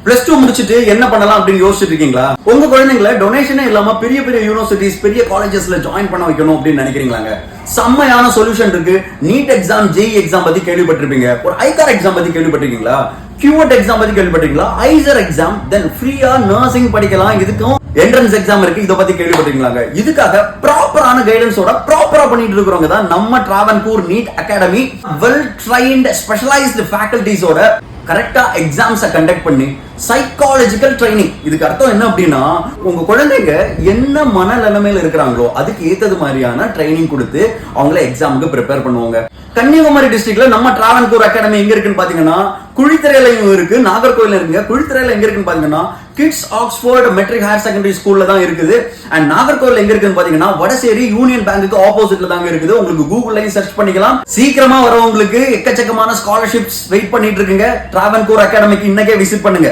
Plus 2 முடிச்சிட்டு என்ன பண்ணலாம் அப்படின்னு யோசிச்சுட்டு இருக்கீங்களா? உங்க குழந்தைங்களை டொனேஷனே இல்லாம பெரிய பெரிய யூனிவர்சிட்டிஸ், பெரிய காலேஜஸ்ல ஜாயின் பண்ண வைக்கணும் அப்படின்னு நினைக்கிறீங்களாங்க? செம்மையான சொல்யூஷன் இருக்கு. நீட் எக்ஸாம், ஜேஇ எக்ஸாம் பத்தி கேள்விப்பட்டிருப்பீங்க. ஒரு ஐகார் எக்ஸாம் பத்தி கேள்விப்பட்டிருக்கீங்களா? QAT எக்ஸாம் பத்தி கேள்விப்பட்டிருக்கீங்களா? ஐசர் எக்ஸாம், தென் ஃப்ரீயா நர்சிங் படிக்கலாம். இதுக்கும் என்ட்ரன்ஸ் எக்ஸாம் இருக்கு. இத பத்தி கேள்விப்பட்டிருக்கீங்களாங்க? இதுக்காக ப்ராப்பரான கைடன்ஸோட ப்ராப்பரா பண்ணிட்டு இருக்கிறவங்க தான் நம்ம Travancore NEET academy. Well trained specialised ஃபேக்கல்டிஸோட கரெக்டா எக்ஸாம்ஸை கண்டக்ட் பண்ணி சைக்காலஜிக்கல் ட்ரைனிங். இதுக்கு அர்த்தம் என்ன அப்படின்னா, உங்க குழந்தைங்க என்ன மனநிலைமையில இருக்கிறாங்களோ அதுக்கு ஏத்தது மாதிரியான ட்ரைனிங் கொடுத்து அவங்கள எக்ஸாமுக்கு ப்ரிப்பேர் பண்ணுவாங்க. கன்னியாகுமரி டிஸ்ட்ரிக்ட்ல நம்ம ட்ராவன்கூர் அகாடமி எங்க இருக்குன்னு பாத்தீங்கன்னா, குழித்துறையில இருக்கு, நாகர்கோவில் இருக்குங்க. குழித்துறையில எங்க இருக்குன்னு பாத்தீங்கன்னா kids Oxford matric higher secondary ஸ்கூல்ல தான் இருக்குது. அண்ட் நாகர்கோவில் எங்க இருக்குன்னு பாத்தீங்கன்னா வடசேரி யூனியன் பேங்குக்கு ஆப்போசிட்ல தாங்க இருக்குது. உங்களுக்கு கூகுள்லயும் சர்ச் பண்ணிக்கலாம். சீக்கிரமா வரவங்களுக்கு எக்கச்சக்கமான ஸ்காலர்ஷிப்ஸ் வெயிட் பண்ணிட்டு இருக்குங்க. ட்ராவன்கூர் அகாடமிக்கு இன்னைக்கே விசிட் பண்ணுங்க.